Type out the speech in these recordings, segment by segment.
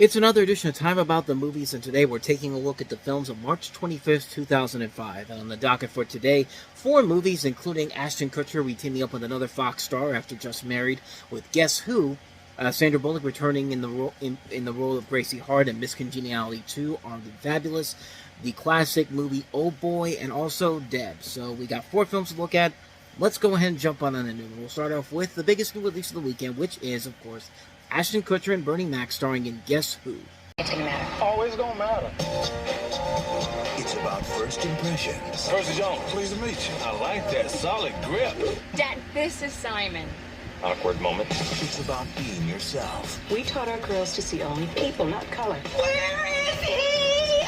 It's another edition of Time About the Movies, and today we're taking a look at the films of March 25th, 2005. And on the docket for today, 4 movies, including Ashton Kutcher teaming up with another Fox star after Just Married with Guess Who, Sandra Bullock returning in the role of Gracie Hart in Miss Congeniality 2, Armed and Fabulous, the classic movie Oldboy, and also D.E.B.S. So we got 4 films to look at. Let's go ahead and jump on into it. We'll start off with the biggest new release of the weekend, which is, of course, Ashton Kutcher and Bernie Mac starring in Guess Who. It's gonna matter. Always gonna matter. It's about first impressions. Percy Jones, pleased to meet you. I like that solid grip. Dad, this is Simon. Awkward moment. It's about being yourself. We taught our girls to see only people, not color. Where is he?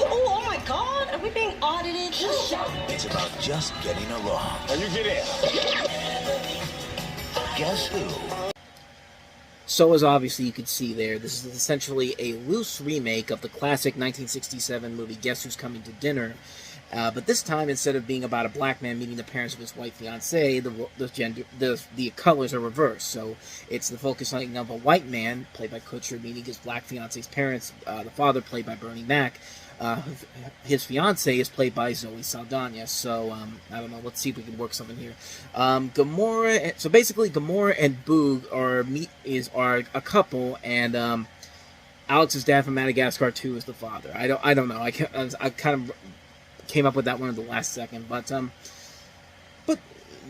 Oh my God! Are we being audited? It's about just getting along. Now you get in. Guess Who? So as obviously you can see there, this is essentially a loose remake of the classic 1967 movie Guess Who's Coming to Dinner. But this time, instead of being about a black man meeting the parents of his white fiancée, the colors are reversed. So it's the focus on of a white man, played by Kutcher, meeting his black fiancée's parents. The father, played by Bernie Mac. His fiancée is played by Zoe Saldana. So I don't know. Let's see if we can work something here. Gamora. So basically, Gamora and Boog are a couple, and Alex's dad from Madagascar 2 is the father. I don't know. I kind of came up with that one at the last second, but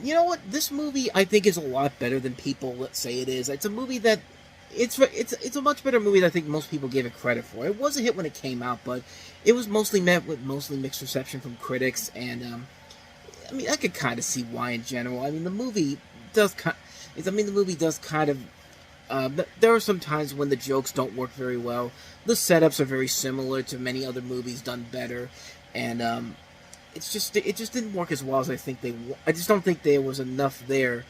you know what? This movie I think is a lot better than people let's say it is. It's a movie that it's a much better movie than I think most people gave it credit for. It was a hit when it came out, but it was mostly met with mixed reception from critics, and I mean I could kind of see why in general. I mean the movie does kind of. There are some times when the jokes don't work very well. The setups are very similar to many other movies done better. And it just didn't work as well as I think I just don't think there was enough there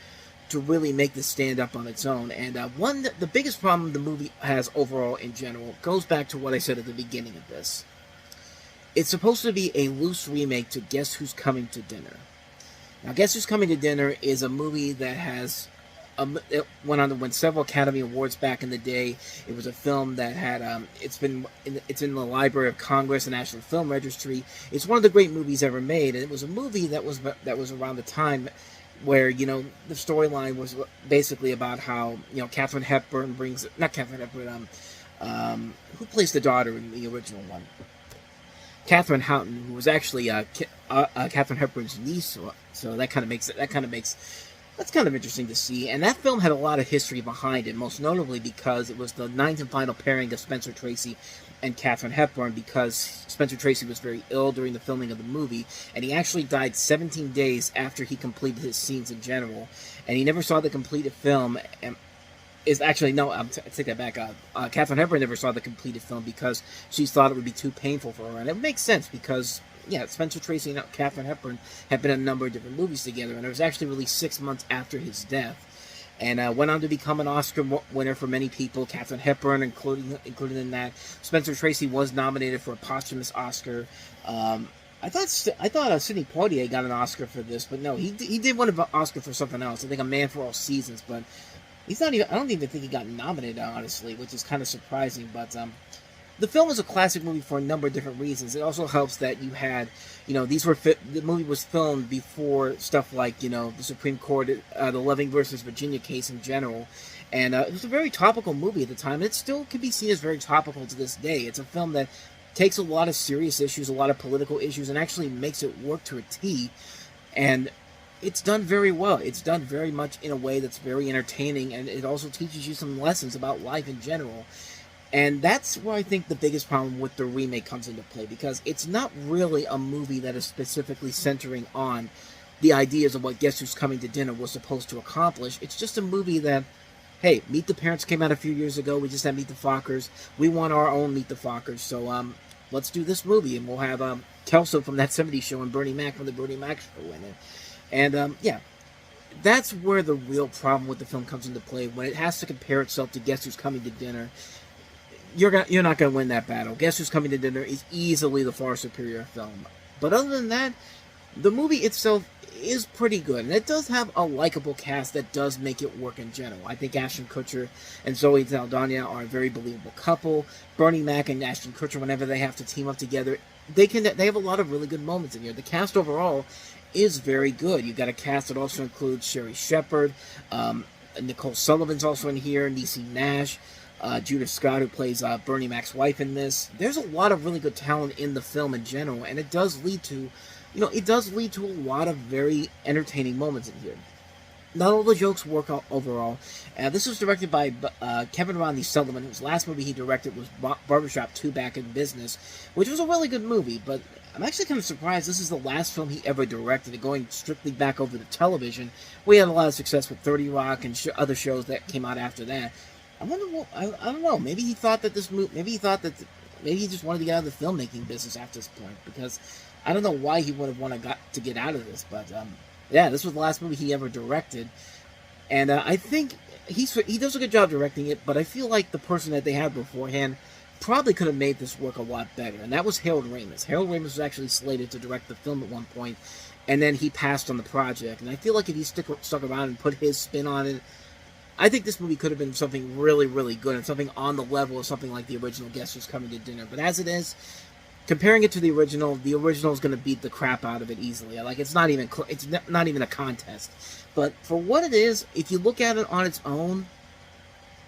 to really make this stand up on its own. And the biggest problem the movie has overall in general goes back to what I said at the beginning of this. It's supposed to be a loose remake to Guess Who's Coming to Dinner. Now, Guess Who's Coming to Dinner is a movie that has it went on to win several Academy Awards back in the day. It was a film that had it's in the Library of Congress and National Film Registry. It's one of the great movies ever made, and it was a movie that was around the time where the storyline was basically about how Katharine Hepburn who plays the daughter in the original one, Catherine Houghton, who was actually Katharine Hepburn's niece. So that's kind of interesting to see, and that film had a lot of history behind it, most notably because it was the 9th and final pairing of Spencer Tracy and Katharine Hepburn, because Spencer Tracy was very ill during the filming of the movie, and he actually died 17 days after he completed his scenes in general, and he never saw the completed film. And I take that back. Katharine Hepburn never saw the completed film because she thought it would be too painful for her, and it makes sense because Spencer Tracy and Katharine Hepburn had been in a number of different movies together, and it was actually released 6 months after his death, and went on to become an Oscar winner for many people. Katharine Hepburn, included in that. Spencer Tracy was nominated for a posthumous Oscar. I thought Sidney Poitier got an Oscar for this, but no, he did win an Oscar for something else. I think A Man for All Seasons, but he's not even. I don't even think he got nominated, honestly, which is kind of surprising, but. The film is a classic movie for a number of different reasons. It also helps that you had, the movie was filmed before stuff like, the Supreme Court, the Loving versus Virginia case in general. And it was a very topical movie at the time. It still can be seen as very topical to this day. It's a film that takes a lot of serious issues, a lot of political issues, and actually makes it work to a T. And it's done very well. It's done very much in a way that's very entertaining, and it also teaches you some lessons about life in general. And that's where I think the biggest problem with the remake comes into play, because it's not really a movie that is specifically centering on the ideas of what Guess Who's Coming to Dinner was supposed to accomplish. It's just a movie that, hey, Meet the Parents came out a few years ago. We just had Meet the Fockers. We want our own Meet the Fockers. So let's do this movie, and we'll have Kelso from That 70s Show and Bernie Mac from The Bernie Mac Show in it. And that's where the real problem with the film comes into play, when it has to compare itself to Guess Who's Coming to Dinner. You're not going to win that battle. Guess Who's Coming to Dinner is easily the far superior film. But other than that, the movie itself is pretty good, and it does have a likable cast that does make it work in general. I think Ashton Kutcher and Zoe Saldana are a very believable couple. Bernie Mac and Ashton Kutcher, whenever they have to team up together, they have a lot of really good moments in here. The cast overall is very good. You've got a cast that also includes Sherry Shepherd, Nicole Sullivan's also in here, Niecy Nash, Judah Scott, who plays Bernie Mac's wife in this. There's a lot of really good talent in the film in general, and it does lead to, a lot of very entertaining moments in here. Not all the jokes work out overall. This was directed by Kevin Rodney Sullivan, whose last movie he directed was Barbershop 2 Back in Business, which was a really good movie, but I'm actually kind of surprised this is the last film he ever directed, going strictly back over to television. We had a lot of success with 30 Rock and other shows that came out after that. I wonder I don't know, maybe he thought that maybe he just wanted to get out of the filmmaking business after this point, because I don't know why he would have wanted to get out of this, but yeah, this was the last movie he ever directed, and I think he does a good job directing it, but I feel like the person that they had beforehand probably could have made this work a lot better, and that was Harold Ramis. Harold Ramis was actually slated to direct the film at one point, and then he passed on the project, and I feel like if he stuck around and put his spin on it, I think this movie could have been something really, really good, and something on the level of something like the original Guest Who's Coming to Dinner. But as it is, comparing it to the original is going to beat the crap out of it easily. Like, it's not even a contest. But for what it is, if you look at it on its own,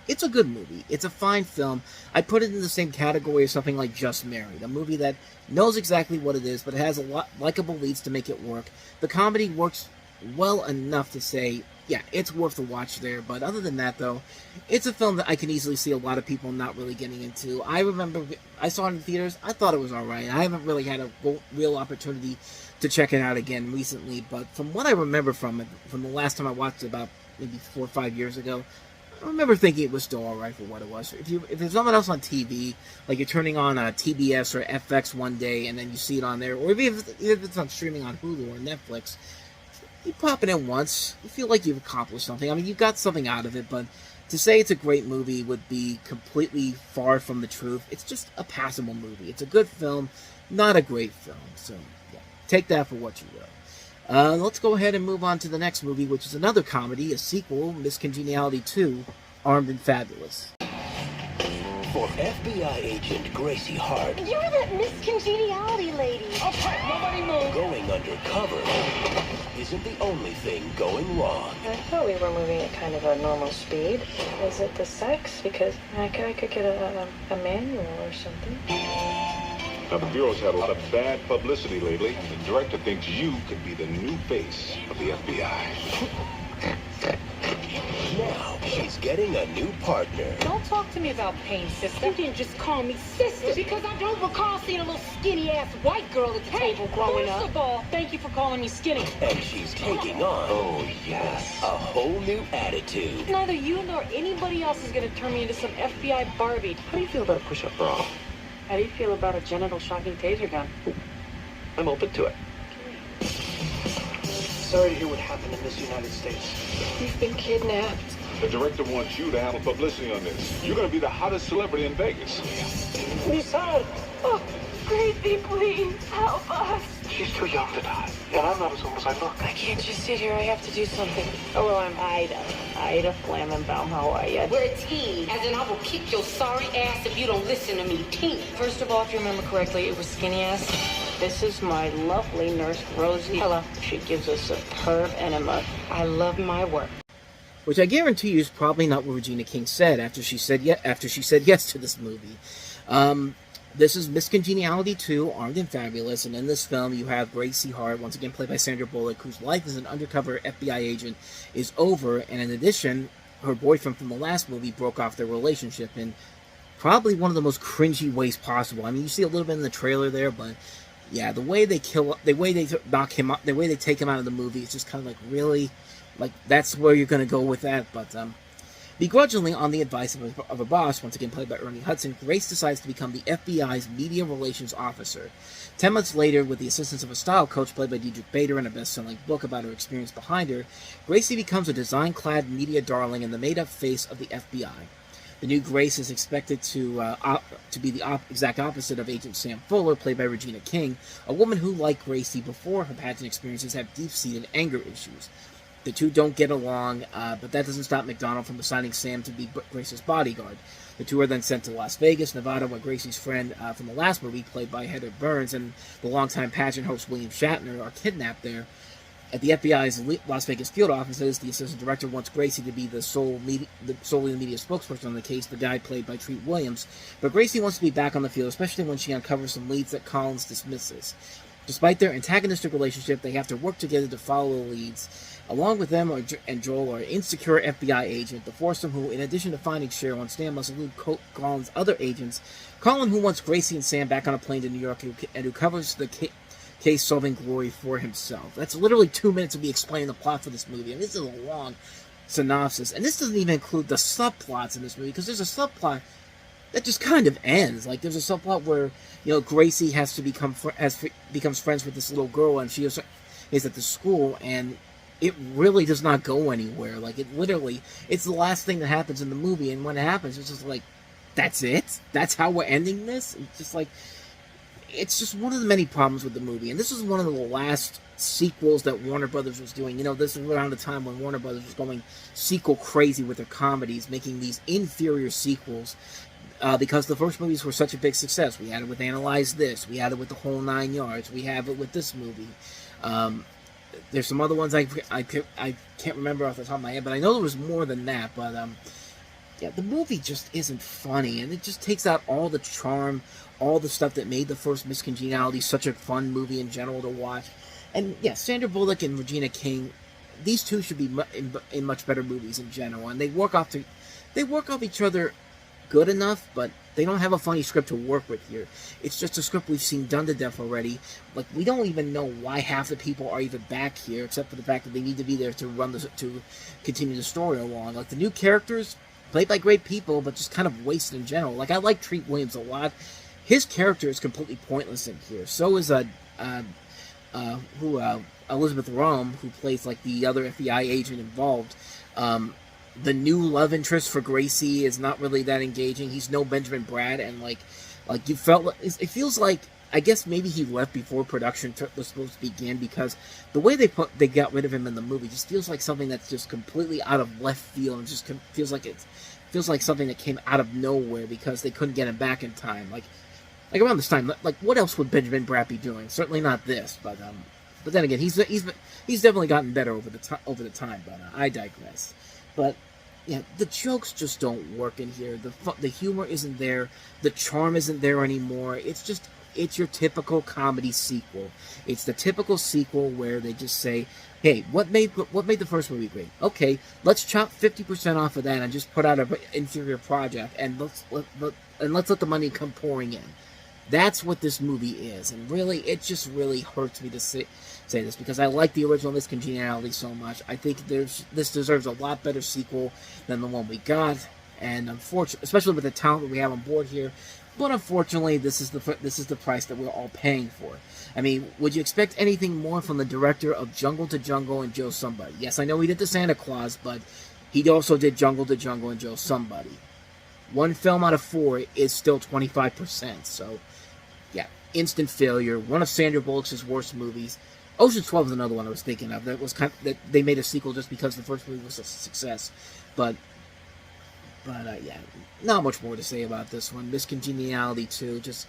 it's a good movie. It's a fine film. I put it in the same category as something like Just Married, a movie that knows exactly what it is, but it has a lot likable leads to make it work. The comedy works well enough to say, yeah, it's worth the watch there. But other than that, though, it's a film that I can easily see a lot of people not really getting into. I remember I saw it in theaters. I thought it was alright. I haven't really had a real opportunity to check it out again recently. But from what I remember from it, from the last time I watched it about maybe 4 or 5 years ago, I remember thinking it was still alright for what it was. If there's something else on TV, like you're turning on TBS or FX one day and then you see it on there, or if it's on streaming on Hulu or Netflix, you pop it in once, you feel like you've accomplished something. I mean, you got something out of it, but to say it's a great movie would be completely far from the truth. It's just a passable movie. It's a good film, not a great film. So, yeah, take that for what you will. Let's go ahead and move on to the next movie, which is another comedy, a sequel, Miss Congeniality 2, Armed and Fabulous. For FBI agent Gracie Hart, You're that Miss Congeniality lady. Okay, nobody move. going undercover isn't the only thing going wrong. I thought we were moving at kind of a normal speed. Is it the sex? Because I could get a manual or something. Now, the Bureau's had a lot of bad publicity lately. The director thinks you could be the new face of the FBI. Now, she's getting a new partner. Don't talk to me about pain, sister. You didn't just call me sister because I don't recall seeing a little skinny-ass white girl at the table growing up. First of all, thank you for calling me skinny. And she's taking on, Oh, yes. a whole new attitude. Neither you nor anybody else is going to turn me into some FBI Barbie. How do you feel about a push-up bra? How do you feel about a genital shocking taser gun? I'm open to it. Sorry to hear what happened in this United States. You've been kidnapped. The director wants you to handle publicity on this. You're going to be the hottest celebrity in Vegas. Miss Hart, Oh, Gracie, please help us. she's too young to die. And I'm not as old as I look. I can't just sit here. I have to do something. Oh, well, I'm Ida Flammenbaum. How are you? We're a team, as in I will kick your sorry ass if you don't listen to me. Team. First of all, if you remember correctly, it was skinny ass. This is my lovely nurse, Rosie. Hello. She gives a superb enema. I love my work. Which I guarantee you is probably not what Regina King said after she said yes to this movie. This is Miss Congeniality 2, Armed and Fabulous, and in this film you have Gracie Hart, once again played by Sandra Bullock, whose life as an undercover FBI agent is over, and in addition, her boyfriend from the last movie broke off their relationship in probably one of the most cringy ways possible. I mean, you see a little bit in the trailer there, but yeah, the way they knock him up, the way they take him out of the movie, it's just kind of like, really? Like, that's where you're going to go with that, but, begrudgingly, on the advice of a boss, once again played by Ernie Hudson, Grace decides to become the FBI's media relations officer. 10 months later, with the assistance of a style coach played by Diedrich Bader and a best-selling book about her experience behind her, Gracie becomes a design-clad media darling and the made-up face of the FBI. The new Grace is expected to be the exact opposite of Agent Sam Fuller, played by Regina King, a woman who, like Gracie before her pageant experiences, have deep-seated anger issues. The two don't get along, but that doesn't stop McDonald from assigning Sam to be Grace's bodyguard. The two are then sent to Las Vegas, Nevada, where Gracie's friend from the last movie, played by Heather Burns, and the longtime pageant host William Shatner are kidnapped there. At the FBI's Las Vegas field offices, the assistant director wants Gracie to be the solely the media spokesperson on the case, the guy played by Treat Williams. But Gracie wants to be back on the field, especially when she uncovers some leads that Collins dismisses. Despite their antagonistic relationship, they have to work together to follow the leads. Along with them and Joel are an insecure FBI agent, the foursome who, in addition to finding Cheryl on stand, must include Collins' other agents. Colin, who wants Gracie and Sam back on a plane to New York, and who covers the case-solving glory for himself. That's literally 2 minutes of me explaining the plot for this movie, and this is a long synopsis. And this doesn't even include the subplots in this movie, because there's a subplot that just kind of ends. Like, there's a subplot where, Gracie has to becomes friends with this little girl, and she is at the school, and it really does not go anywhere. Like, it's the last thing that happens in the movie, and when it happens, it's just like, that's it? That's how we're ending this? It's just like, it's just one of the many problems with the movie, and this is one of the last sequels that Warner Brothers was doing. This is around the time when Warner Brothers was going sequel crazy with their comedies, making these inferior sequels, because the first movies were such a big success. We had it with Analyze This, we had it with The Whole Nine Yards, we have it with this movie. There's some other ones I can't remember off the top of my head, but I know there was more than that. But yeah, the movie just isn't funny, and it just takes out all the charm, all the stuff that made the first Miss Congeniality such a fun movie in general to watch. And yeah, Sandra Bullock and Regina King, these two should be in much better movies in general, and they work off each other good enough, but they don't have a funny script to work with here. It's just a script we've seen done to death already. Like, we don't even know why half the people are even back here, except for the fact that they need to be there to continue the story along. Like, the new characters, played by great people, but just kind of wasted in general. Like, I like Treat Williams a lot. His character is completely pointless in here. So is Elizabeth Rome, who plays like the other FBI agent involved. The new love interest for Gracie is not really that engaging. He's no Benjamin Bratt, and like you felt, it feels like, I guess maybe he left before production was supposed to begin, because the way they got rid of him in the movie just feels like something that's just completely out of left field, and just feels like something that came out of nowhere because they couldn't get him back in time. Like around this time, like what else would Benjamin Bratt be doing? Certainly not this. But then again, he's definitely gotten better over the time. But I digress. But yeah, the jokes just don't work in here. The humor isn't there. The charm isn't there anymore. It's your typical comedy sequel. It's the typical sequel where they just say, hey, what made the first movie great? Okay, let's chop 50% off of that and just put out an inferior project, and let's let the money come pouring in. That's what this movie is, and really, it just really hurts me to say this, because I like the original Miss Congeniality so much. I think this deserves a lot better sequel than the one we got, and unfortunately, especially with the talent that we have on board here. But unfortunately, this is the price that we're all paying for. I mean, would you expect anything more from the director of Jungle to Jungle and Joe Somebody? Yes, I know he did the Santa Claus, but he also did Jungle to Jungle and Joe Somebody. One film out of 4 is still 25%, so yeah, instant failure. One of Sandra Bullock's worst movies. Ocean's 12 is another one I was thinking of. That they made a sequel just because the first movie was a success. But yeah, not much more to say about this one. Miss Congeniality 2, just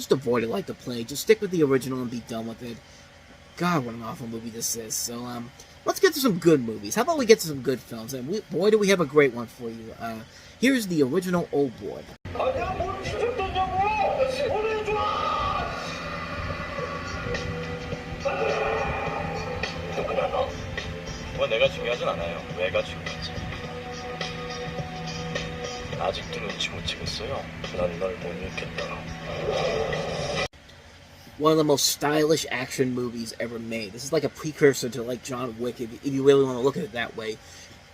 avoid it like the plague. Just stick with the original and be done with it. God, what an awful movie this is. So let's get to some good movies. How about we get to some good films? And boy, do we have a great one for you. Here's the original Oldboy. 그건 내가 중요하진 않아요. 왜가 중요하지. 아직도 눈치 못 채겠어요. 난 널 못 잊겠다. One of the most stylish action movies ever made. This is like a precursor to like John Wick, if you really want to look at it that way.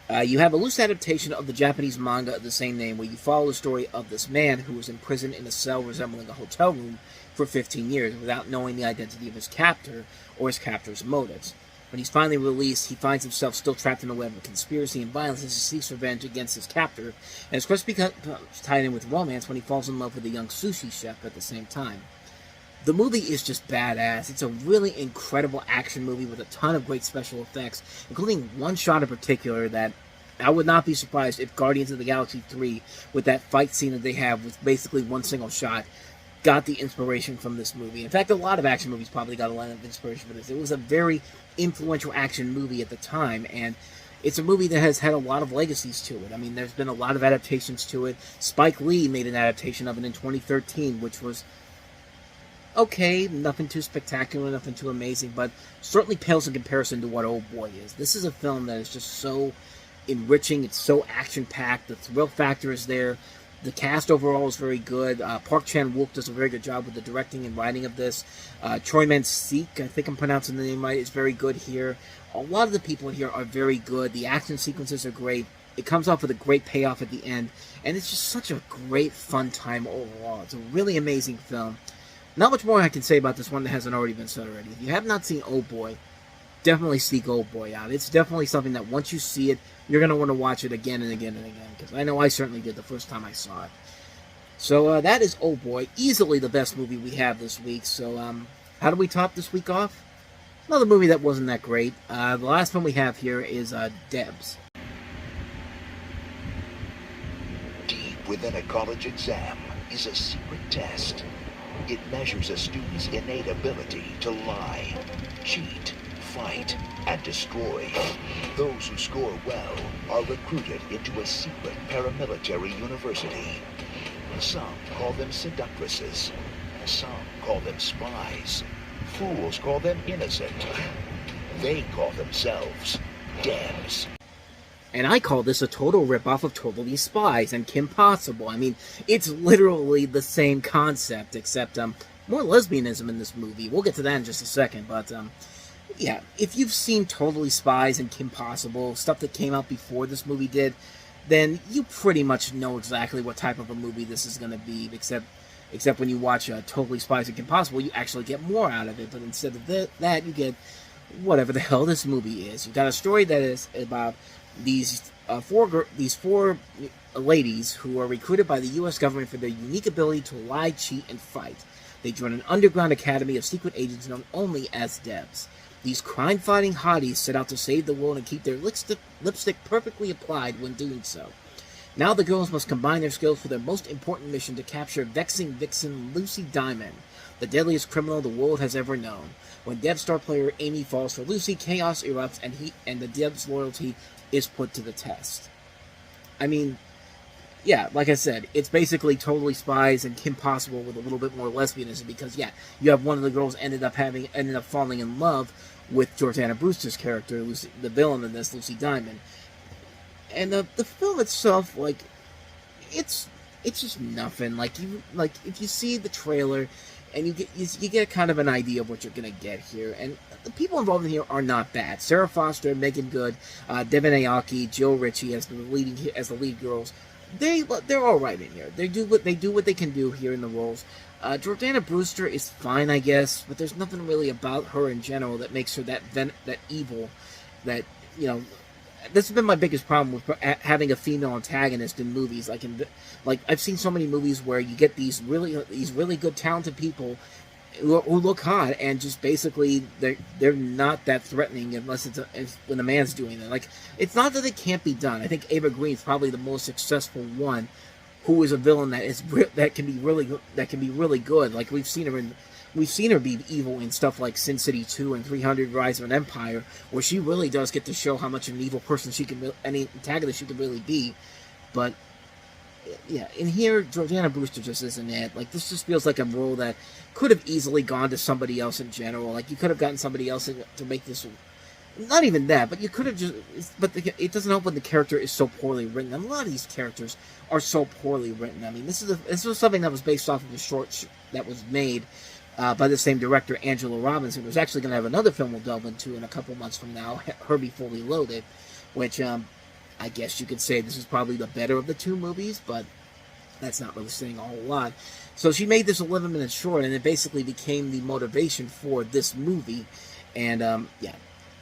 You have a loose adaptation of the Japanese manga of the same name, where you follow the story of this man who was imprisoned in a cell resembling a hotel room for 15 years without knowing the identity of his captor or his captor's motives. When he's finally released, he finds himself still trapped in a web of conspiracy and violence as he seeks revenge against his captor, and his quest becomes tied in with romance when he falls in love with a young sushi chef at the same time. The movie is just badass. It's a really incredible action movie with a ton of great special effects, including one shot in particular that I would not be surprised if Guardians of the Galaxy 3, with that fight scene that they have with basically one single shot, got the inspiration from this movie. In fact, a lot of action movies probably got a lot of inspiration from this. It was a very influential action movie at the time, and it's a movie that has had a lot of legacies to it. I mean, there's been a lot of adaptations to it. Spike Lee made an adaptation of it in 2013, which was okay, nothing too spectacular, nothing too amazing, but certainly pales in comparison to what Oldboy is. This is a film that is just so enriching, it's so action-packed, the thrill factor is there, the cast overall is very good. Park Chan-wook does a very good job with the directing and writing of this. Choi Man-sik, I think I'm pronouncing the name right, is very good here. A lot of the people here are very good. The action sequences are great. It comes off with a great payoff at the end, and it's just such a great, fun time overall. It's a really amazing film. Not much more I can say about this one that hasn't already been said already. If you have not seen Oldboy, definitely seek Oldboy out. It's definitely something that once you see it, you're going to want to watch it again and again and again, because I know I certainly did the first time I saw it. So that is Oldboy, easily the best movie we have this week. So how do we top this week off? Another movie that wasn't that great. The last one we have here is D.E.B.S. Deep within a college exam is a secret test. It measures a student's innate ability to lie, cheat, fight, and destroy. Those who score well are recruited into a secret paramilitary university. Some call them seductresses. Some call them spies. Fools call them innocent. They call themselves D.E.B.S. And I call this a total ripoff of Totally Spies and Kim Possible. I mean, it's literally the same concept, except more lesbianism in this movie. We'll get to that in just a second, but yeah, if you've seen Totally Spies and Kim Possible, stuff that came out before this movie did, then you pretty much know exactly what type of a movie this is going to be, except when you watch Totally Spies and Kim Possible, you actually get more out of it, but instead of that, you get whatever the hell this movie is. You've got a story that is about these four ladies who are recruited by the U.S. government for their unique ability to lie, cheat, and fight. They join an underground academy of secret agents known only as D.E.B.S. These crime-fighting hotties set out to save the world and keep their lipstick perfectly applied when doing so. Now the girls must combine their skills for their most important mission to capture vexing vixen Lucy Diamond, the deadliest criminal the world has ever known. When D.E.B.S. star player Amy falls for Lucy, chaos erupts and the D.E.B.S. loyalty is put to the test. I mean, yeah, like I said, it's basically Totally Spies and Kim Possible with a little bit more lesbianism, because yeah, you have one of the girls ended up falling in love with Jordana Brewster's character, Lucy, the villain in this, Lucy Diamond. And the film itself, like, it's just nothing. Like if you see the trailer and you get kind of an idea of what you're gonna get here, and the people involved in here are not bad. Sarah Foster, Megan Good, Devin Aoki, Jill Ritchie as the lead girls. They're all right in here. They do what they can do here in the roles. Jordana Brewster is fine, I guess, but there's nothing really about her in general that makes her that evil. That, you know, this has been my biggest problem with having a female antagonist in movies. Like I've seen so many movies where you get these really good talented people who look hot, and just basically they're not that threatening unless when a man's doing it. Like, it's not that it can't be done. I think Ava Green's probably the most successful one, who is a villain that can be really good. Like we've seen her be evil in stuff like Sin City 2 and 300: Rise of an Empire, where she really does get to show how much of an evil person any antagonist she can really be. But yeah, in here, Jordana Brewster just isn't it. Like, this just feels like a role that could have easily gone to somebody else in general. Like, you could have gotten somebody else to make this. Not even that, but you could have just. But it doesn't help when the character is so poorly written. And a lot of these characters are so poorly written. I mean, this was something that was based off of a short that was made by the same director, Angela Robinson, who's actually going to have another film we'll delve into in a couple months from now, Herbie Fully Loaded, which I guess you could say this is probably the better of the two movies, but that's not really saying a whole lot. So she made this 11 minutes short, and it basically became the motivation for this movie. And yeah,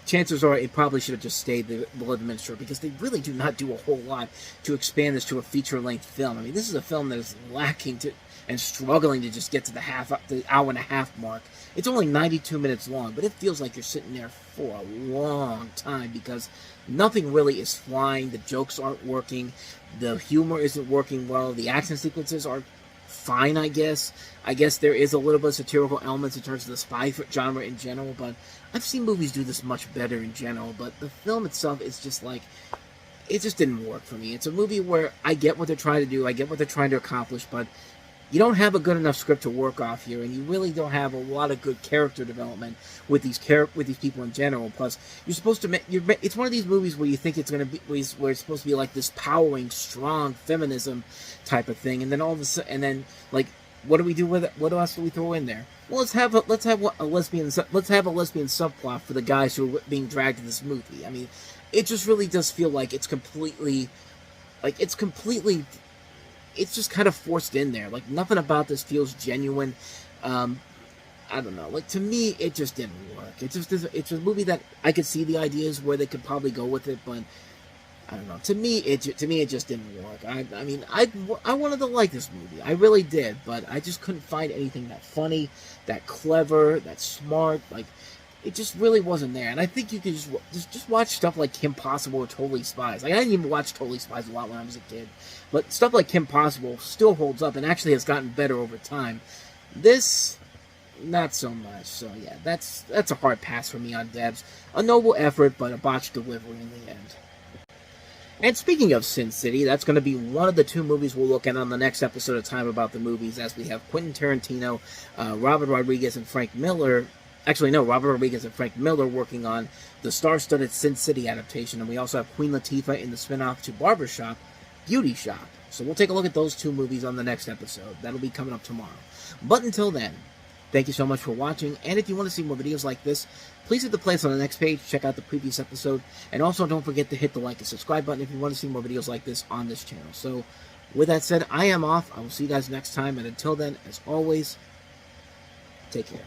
chances are it probably should have just stayed the Blood Minister, because they really do not do a whole lot to expand this to a feature-length film. I mean, this is a film that is lacking to and struggling to just get to the hour and a half mark. It's only 92 minutes long, but it feels like you're sitting there for a long time, because nothing really is flying, the jokes aren't working, the humor isn't working well, the action sequences are fine, I guess. I guess there is a little bit of satirical elements in terms of the spy genre in general, but I've seen movies do this much better in general, but the film itself is just like, it just didn't work for me. It's a movie where I get what they're trying to do, I get what they're trying to accomplish, but you don't have a good enough script to work off here, and you really don't have a lot of good character development with these people in general. Plus, you're supposed to it's one of these movies where you think it's going to be where it's supposed to be like this powering, strong feminism type of thing, and then all of a sudden, and then like, what do we do with it? What else do we throw in there? Well, let's have a lesbian subplot for the guys who are being dragged to this movie. I mean, it just really does feel like it's just kind of forced in there. Like, nothing about this feels genuine. I don't know. Like, to me, it just didn't work. It's a movie that I could see the ideas where they could probably go with it, but I don't know. To me, it just didn't work. I mean, I wanted to like this movie. I really did, but I just couldn't find anything that funny, that clever, that smart. Like, it just really wasn't there. And I think you could just watch stuff like Kim Possible or Totally Spies. Like, I didn't even watch Totally Spies a lot when I was a kid, but stuff like Kim Possible still holds up and actually has gotten better over time. This, not so much. So yeah, that's a hard pass for me on D.E.B.S. A noble effort, but a botched delivery in the end. And speaking of Sin City, that's going to be one of the two movies we'll look at on the next episode of Time About the Movies, as we have Quentin Tarantino, Robert Rodriguez, and Frank Miller. Actually, no, Robert Rodriguez and Frank Miller working on the star-studded Sin City adaptation, and we also have Queen Latifah in the spin-off to Barbershop, Beauty Shop. So we'll take a look at those two movies on the next episode. That'll be coming up tomorrow. But until then, thank you so much for watching, and if you want to see more videos like this, please hit the place on the next page, check out the previous episode, and also don't forget to hit the like and subscribe button if you want to see more videos like this on this channel. So, with that said, I am off. I will see you guys next time, and until then, as always, take care.